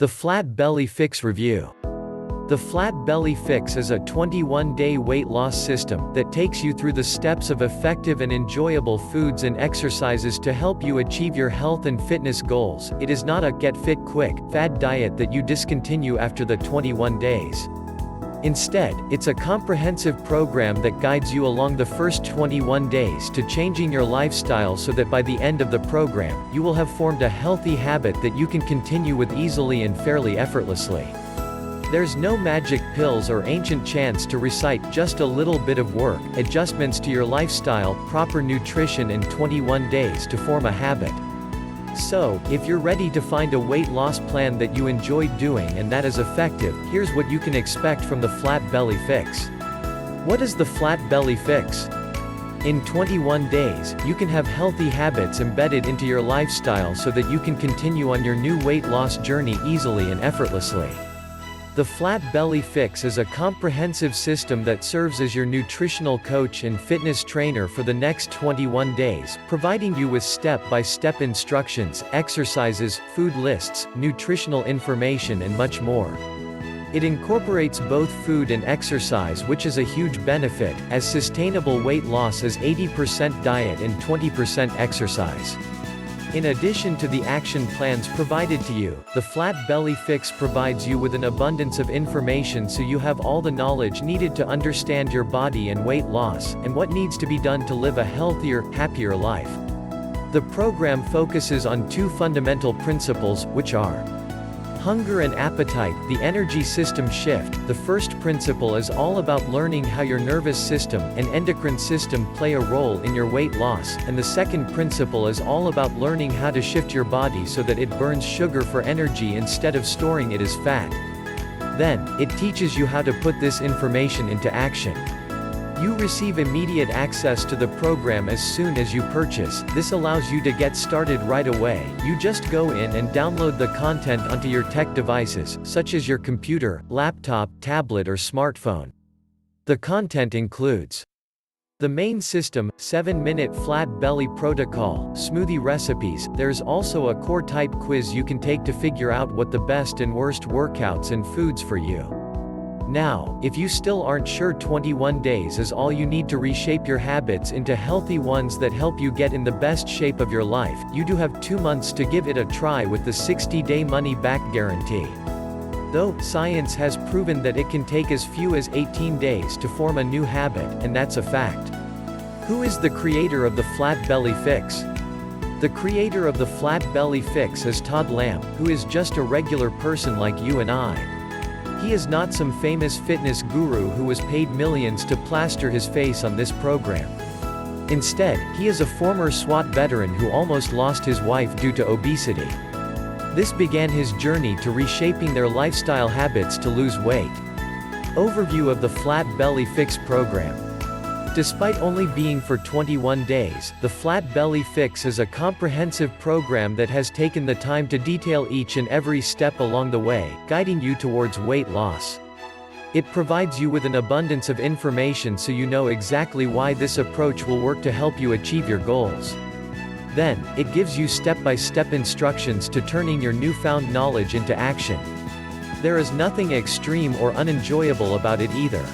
The Flat Belly Fix Review. The Flat Belly Fix is a 21-day weight loss system that takes you through the steps of effective and enjoyable foods and exercises to help you achieve your health and fitness goals. It is not a get fit quick fad diet that you discontinue after the 21 days. Instead, it's a comprehensive program that guides you along the first 21 days to changing your lifestyle so that by the end of the program, you will have formed a healthy habit that you can continue with easily and fairly effortlessly. There's no magic pills or ancient chants to recite, just a little bit of work, adjustments to your lifestyle, proper nutrition and 21 days to form a habit. So, if you're ready to find a weight loss plan that you enjoy doing and that is effective, here's what you can expect from the Flat Belly Fix. What is the Flat Belly Fix? In 21 days, you can have healthy habits embedded into your lifestyle so that you can continue on your new weight loss journey easily and effortlessly. The Flat Belly Fix is a comprehensive system that serves as your nutritional coach and fitness trainer for the next 21 days, providing you with step-by-step instructions, exercises, food lists, nutritional information and much more. It incorporates both food and exercise, which is a huge benefit, as sustainable weight loss is 80% diet and 20% exercise. In addition to the action plans provided to you, the Flat Belly Fix provides you with an abundance of information so you have all the knowledge needed to understand your body and weight loss, and what needs to be done to live a healthier, happier life. The program focuses on two fundamental principles, which are hunger and appetite, the energy system shift. The first principle is all about learning how your nervous system and endocrine system play a role in your weight loss, and the second principle is all about learning how to shift your body so that it burns sugar for energy instead of storing it as fat. Then, it teaches you how to put this information into action. You receive immediate access to the program as soon as you purchase. This allows you to get started right away. You just go in and download the content onto your tech devices, such as your computer, laptop, tablet or smartphone. The content includes the main system, 7-minute flat belly protocol, smoothie recipes. There's also a core type quiz you can take to figure out what the best and worst workouts and foods for you. Now, if you still aren't sure 21 days is all you need to reshape your habits into healthy ones that help you get in the best shape of your life, you do have 2 months to give it a try with the 60-day money-back guarantee. Though, science has proven that it can take as few as 18 days to form a new habit, and that's a fact. Who is the creator of the Flat Belly Fix? The creator of the Flat Belly Fix is Todd Lamb, who is just a regular person like you and I. He is not some famous fitness guru who was paid millions to plaster his face on this program. Instead, he is a former SWAT veteran who almost lost his wife due to obesity. This began his journey to reshaping their lifestyle habits to lose weight. Overview of the Flat Belly Fix program. Despite only being for 21 days, the Flat Belly Fix is a comprehensive program that has taken the time to detail each and every step along the way, guiding you towards weight loss. It provides you with an abundance of information so you know exactly why this approach will work to help you achieve your goals. Then, it gives you step-by-step instructions to turning your newfound knowledge into action. There is nothing extreme or unenjoyable about it either.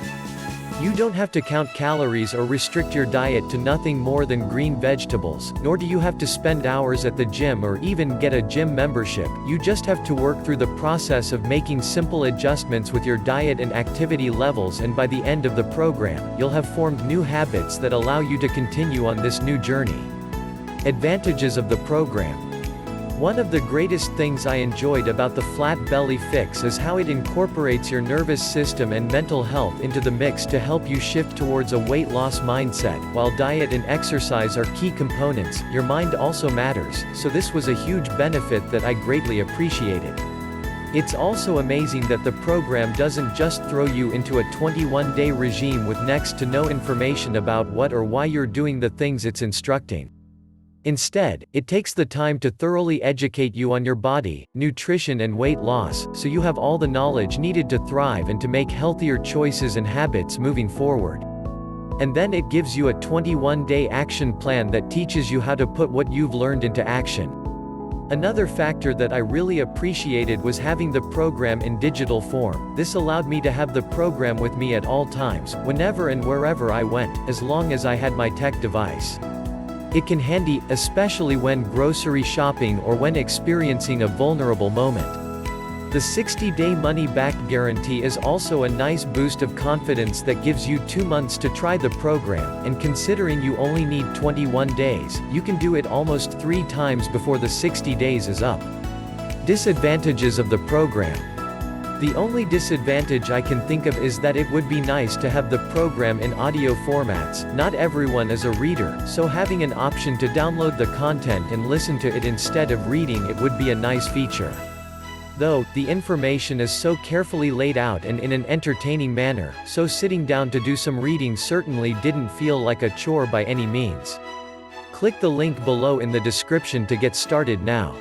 You don't have to count calories or restrict your diet to nothing more than green vegetables, nor do you have to spend hours at the gym or even get a gym membership. You just have to work through the process of making simple adjustments with your diet and activity levels, and by the end of the program, you'll have formed new habits that allow you to continue on this new journey. Advantages of the program. One of the greatest things I enjoyed about the Flat Belly Fix is how it incorporates your nervous system and mental health into the mix to help you shift towards a weight loss mindset. While diet and exercise are key components, your mind also matters, so this was a huge benefit that I greatly appreciated. It's also amazing that the program doesn't just throw you into a 21-day regime with next to no information about what or why you're doing the things it's instructing. Instead, it takes the time to thoroughly educate you on your body, nutrition and weight loss, so you have all the knowledge needed to thrive and to make healthier choices and habits moving forward. And then it gives you a 21-day action plan that teaches you how to put what you've learned into action. Another factor that I really appreciated was having the program in digital form. This allowed me to have the program with me at all times, whenever and wherever I went, as long as I had my tech device. It can handy, especially when grocery shopping or when experiencing a vulnerable moment. The 60-day money-back guarantee is also a nice boost of confidence that gives you 2 months to try the program, and considering you only need 21 days, you can do it almost 3 times before the 60 days is up. Disadvantages of the program. The only disadvantage I can think of is that it would be nice to have the program in audio formats. Not everyone is a reader, so having an option to download the content and listen to it instead of reading it would be a nice feature. Though, the information is so carefully laid out and in an entertaining manner, so sitting down to do some reading certainly didn't feel like a chore by any means. Click the link below in the description to get started now.